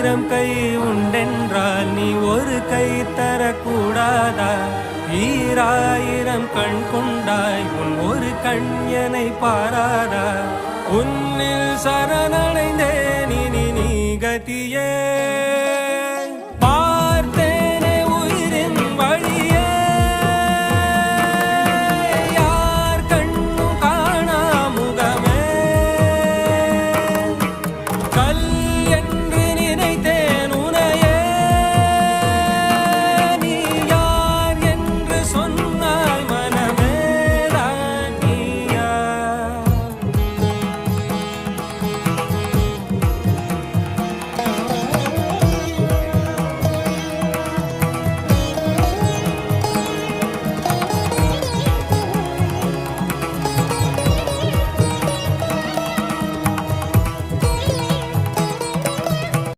ஆயிரம் கை உண்டென்றால் நீ ஒரு கை தரக்கூடாதா? ஈராயிரம் கண் கொண்டாய் உன் ஒரு கண் என்னை பாராதா? உன்னில் சரணடைந்தேன் இனி நீ கதியே.